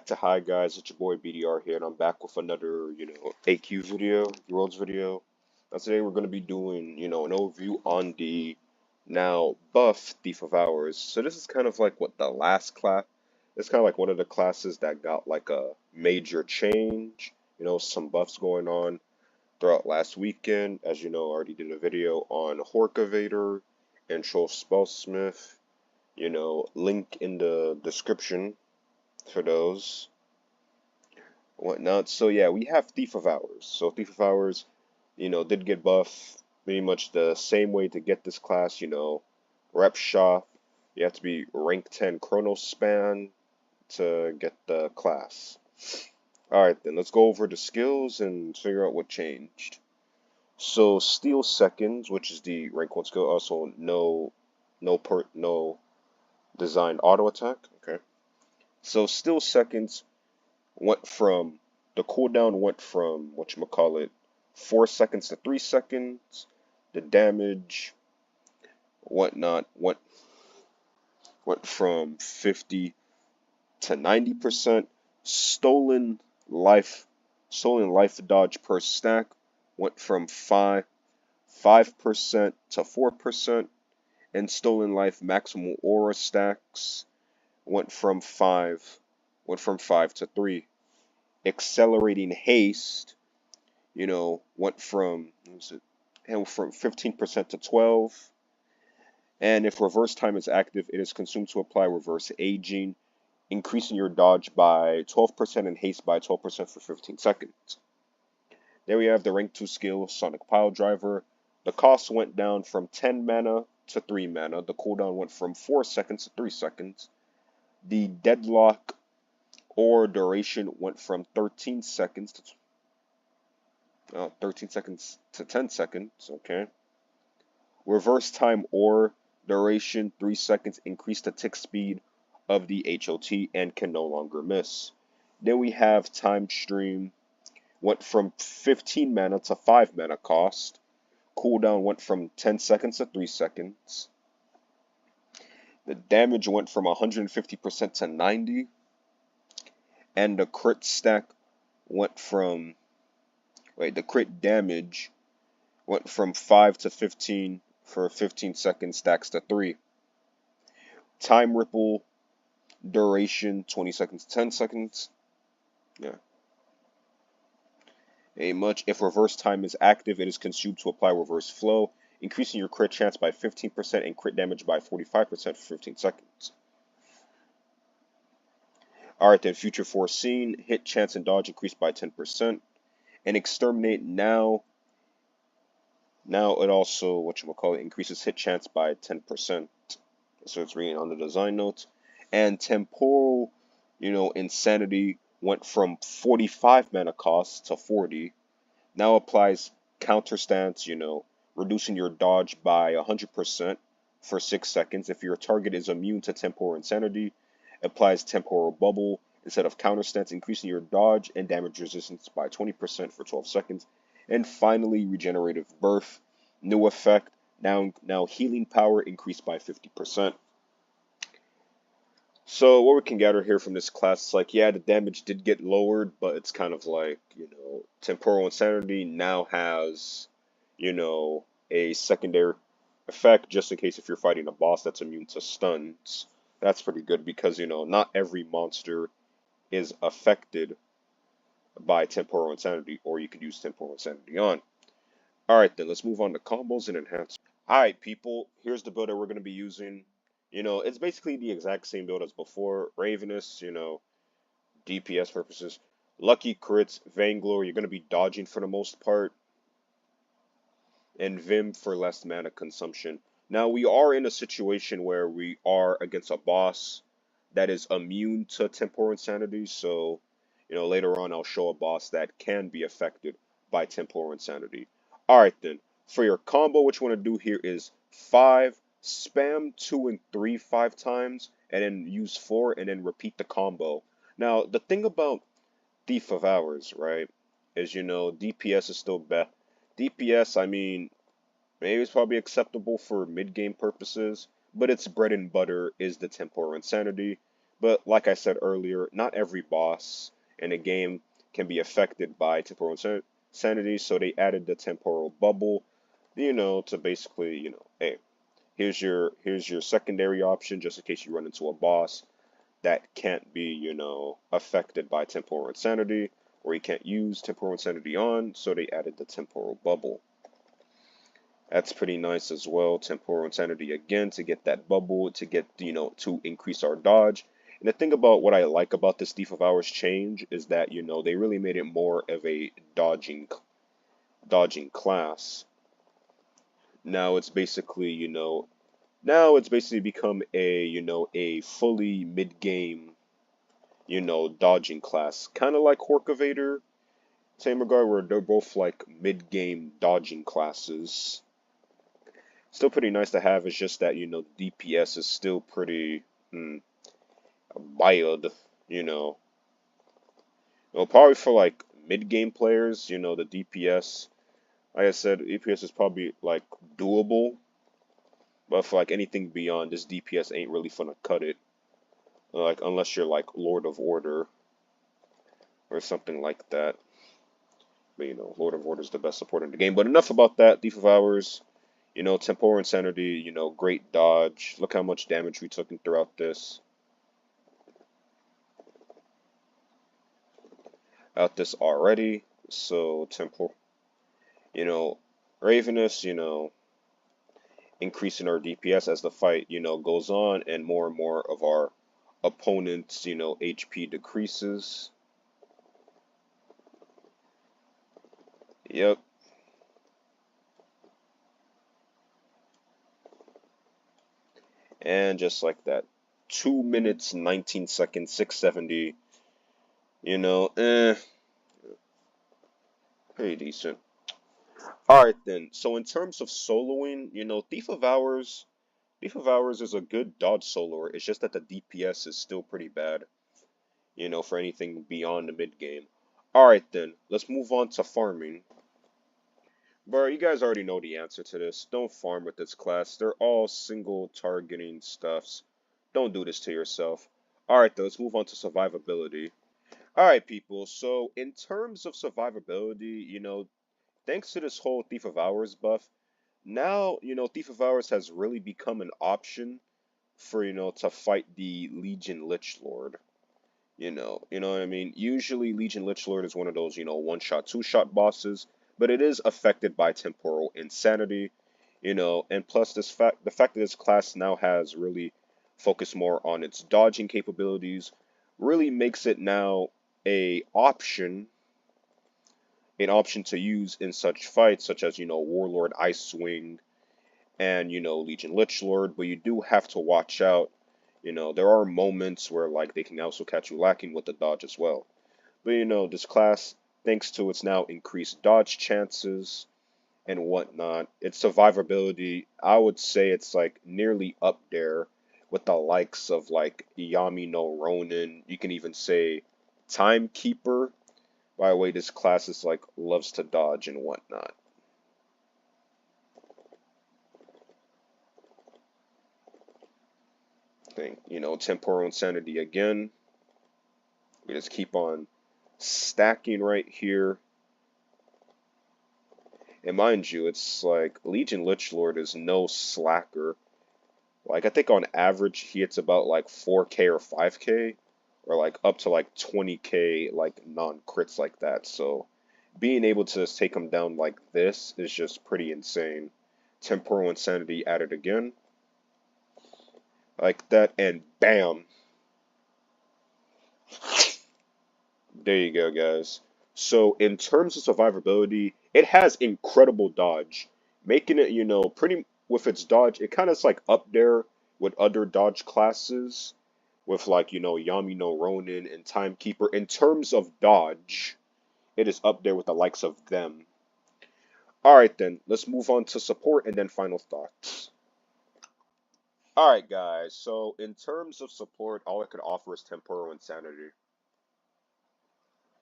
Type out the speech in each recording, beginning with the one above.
to Hi guys, it's your boy BDR here, and I'm back with another, AQ video, Worlds video. Now today we're going to be doing, an overview on the now buff Thief of Hours. So this is kind of like what the last class, it's kind of like one of the classes that got like a major change, some buffs going on throughout last weekend. As you know, I already did a video on Horkavator and Troll Spellsmith, link in the description for those whatnot. So yeah, we have Thief of Hours. So Thief of Hours, did get buff pretty much the same way to get this class, rep shop. You have to be rank 10 Chronos span to get the class. Alright then, let's go over the skills and figure out what changed. So Steal Seconds, which is the rank 1 skill, also no design auto attack. Okay. So Steal Seconds the cooldown went from 4 seconds to 3 seconds. The damage went from 50 to 90%. Stolen life dodge per stack went from 5% to 4%, and stolen life maximal aura stacks went from 5 to 3. Accelerating haste, went from 15% to 12. And if reverse time is active, it is consumed to apply reverse aging, increasing your dodge by 12% and haste by 12% for 15 seconds. There we have the rank 2 skill, Sonic Pile Driver. The cost went down from 10 mana to 3 mana. The cooldown went from 4 seconds to 3 seconds. The deadlock or duration went from 13 seconds to 10 seconds. Okay. Reverse time or duration 3 seconds, increased the tick speed of the HOT and can no longer miss. Then we have Time Stream, went from 15 mana to 5 mana cost. Cooldown went from 10 seconds to 3 seconds. The damage went from 150% to 90. And the crit damage went from 5 to 15 for 15 second stacks to 3. Time Ripple duration 20 seconds to 10 seconds. Yeah. If reverse time is active, it is consumed to apply reverse flow, increasing your crit chance by 15% and crit damage by 45% for 15 seconds. Alright then, Future Foreseen, hit chance and dodge increased by 10%. And Exterminate now it also, increases hit chance by 10%. So it's reading on the design notes. And Temporal, Insanity went from 45 mana cost to 40. Now applies Counter Stance, reducing your dodge by 100% for 6 seconds. If your target is immune to Temporal Insanity, applies Temporal Bubble instead of Counter Stance, increasing your dodge and damage resistance by 20% for 12 seconds. And finally, Regenerative Birth, new effect, now healing power increased by 50%. So what we can gather here from this class is like, yeah, the damage did get lowered, but it's kind of like, Temporal Insanity now has, a secondary effect just in case if you're fighting a boss that's immune to stuns. That's pretty good because, not every monster is affected by Temporal Insanity, or you could use Temporal Insanity on. Alright then, let's move on to combos and enhancements. Alright people, here's the build that we're going to be using. It's basically the exact same build as before. Ravenous, DPS purposes. Lucky crits, Vainglory, you're going to be dodging for the most part. And Vim for less mana consumption. Now, we are in a situation where we are against a boss that is immune to Temporal Insanity. So, later on I'll show a boss that can be affected by Temporal Insanity. Alright then, for your combo, what you want to do here is 5, spam 2 and 3 5 times, and then use 4, and then repeat the combo. Now, the thing about Thief of Hours, right, is, DPS is still best. DPS, maybe it's probably acceptable for mid-game purposes, but its bread and butter is the Temporal Insanity, But like I said earlier, not every boss in a game can be affected by temporal insanity, so they added the temporal bubble, to basically, hey, here's your secondary option just in case you run into a boss that can't be, affected by temporal insanity, or you can't use temporal insanity on, so they added the temporal bubble. That's pretty nice as well. Temporal insanity again to get that bubble, to get, to increase our dodge. And the thing about what I like about this Thief of Hours change is that, they really made it more of a dodging class. Now it's basically, become a, a fully mid-game, dodging class. Kind of like Horkavator, same regard where they're both like mid-game dodging classes. Still pretty nice to have. It's just that, DPS is still pretty wild, you know. Well, probably for like mid-game players, the DPS, like I said, EPS is probably like doable, but for like anything beyond, this DPS ain't really gonna cut it. Like unless you're like Lord of Order or something like that. But Lord of Order is the best support in the game. But enough about that. Thief of Hours, Temporal Insanity, great dodge. Look how much damage we took throughout this. Already. So Temporal, Ravenous, increasing our DPS as the fight, goes on, and more of our opponent's, HP decreases. Yep. And just like that, 2 minutes, 19 seconds, 670, pretty decent. Alright then, so in terms of soloing, Thief of Hours is a good dodge soloer. It's just that the DPS is still pretty bad, for anything beyond the mid game. Alright then, let's move on to farming. Bro, you guys already know the answer to this. Don't farm with this class. They're all single targeting stuffs. Don't do this to yourself. Alright though, let's move on to survivability. Alright people, so in terms of survivability, thanks to this whole Thief of Hours buff, now, Thief of Hours has really become an option for, to fight the Legion Lich Lord. You know what I mean? Usually Legion Lich Lord is one of those, one-shot, two-shot bosses, but it is affected by temporal insanity, and plus the fact that this class now has really focused more on its dodging capabilities really makes it now a option an option to use in such fights such as, Warlord Ice Swing and, Legion Lich Lord, but you do have to watch out. There are moments where like they can also catch you lacking with the dodge as well. But this class, thanks to its now increased dodge chances and whatnot, its survivability, I would say it's like nearly up there with the likes of like Yami no Ronin. You can even say Timekeeper. By the way, this class is like loves to dodge and whatnot. Temporal Insanity again. We just keep on stacking right here. And mind you, it's like Legion Lich Lord is no slacker. Like I think on average he hits about like 4K or 5K, or like up to like 20K like non-crits like that. So being able to just take him down like this is just pretty insane. Temporal Insanity added again. Like that, and bam. There you go, guys. So in terms of survivability, it has incredible dodge, making it, pretty with its dodge, it kind of is like up there with other dodge classes, with like, Yami no Ronin and Timekeeper. In terms of dodge, it is up there with the likes of them. Alright then, let's move on to support and then final thoughts. Alright guys, so in terms of support, all I could offer is Temporal Insanity.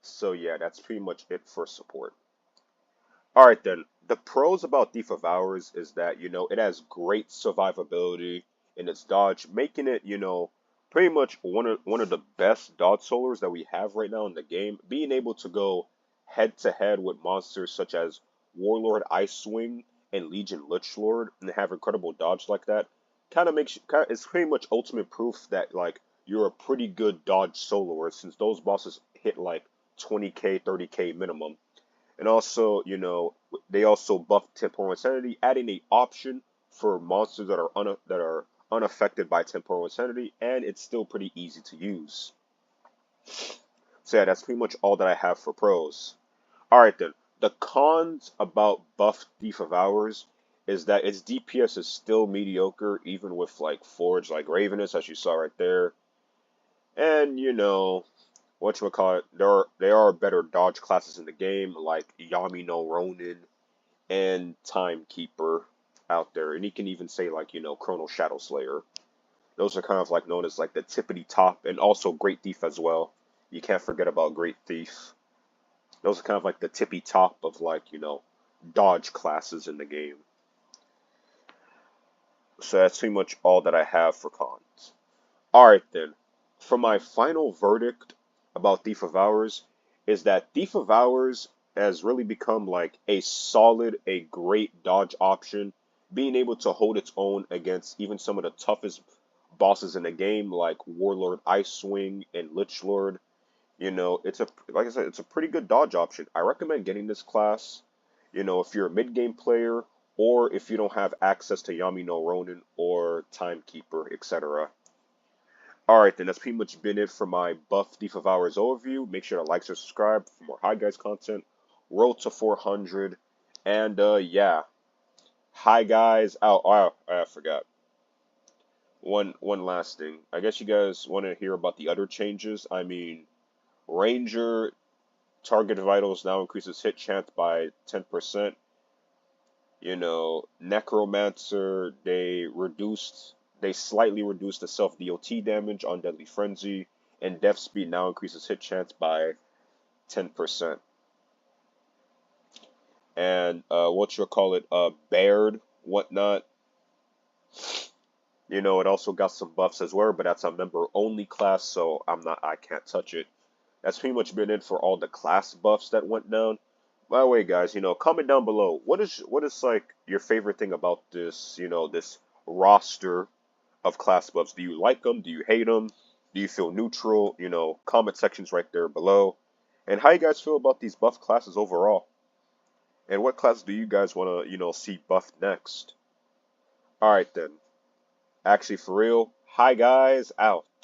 So yeah, that's pretty much it for support. Alright then, the pros about Thief of Hours is that, it has great survivability in its dodge, making it, pretty much one of the best dodge solars that we have right now in the game. Being able to go head to head with monsters such as Warlord Icewing and Legion Lichlord and have incredible dodge like that kind of makes it's pretty much ultimate proof that like you're a pretty good dodge soloer since those bosses hit like 20k 30k minimum. And also, they also buff Temporal Insanity, adding a option for monsters that are unaffected by Temporal Insanity, and it's still pretty easy to use. So yeah, that's pretty much all that I have for pros. Alright then, the cons about buff Thief of Hours is that its DPS is still mediocre, even with like Forge like Ravenous, as you saw right there. And whatchamacallit, there are better dodge classes in the game, like Yami no Ronin and Timekeeper out there. And you can even say like, Chrono Shadow Slayer. Those are kind of like known as like the tippity top, and also Great Thief as well. You can't forget about Great Thief. Those are kind of like the tippy top of like, dodge classes in the game. So that's pretty much all that I have for cons. Alright then, for my final verdict about Thief of Hours is that Thief of Hours has really become like a great dodge option, being able to hold its own against even some of the toughest bosses in the game like Warlord Icewing and Lichlord. It's a like I said, it's a pretty good dodge option. I recommend getting this class, if you're a mid-game player or if you don't have access to Yami no Ronin or Timekeeper, etc. Alright then, that's pretty much been it for my Buff Thief of Hours overview. Make sure to like and subscribe for more Hi Guys content. Road to 400. And yeah. Hi Guys out. Oh, I forgot. One last thing. I guess you guys want to hear about the other changes. I mean, Ranger target vitals now increases hit chance by 10%. Necromancer, they slightly reduced the self DOT damage on Deadly Frenzy, and Death Speed now increases hit chance by 10%. And Baird, whatnot. It also got some buffs as well, but that's a member only class, so I can't touch it. That's pretty much been it for all the class buffs that went down. By the way, guys, comment down below. What is like your favorite thing about this, this roster of class buffs? Do you like them? Do you hate them? Do you feel neutral? Comment sections right there below. And how you guys feel about these buff classes overall? And what class do you guys want to, see buffed next? All right then. Actually, for real, hi guys, out.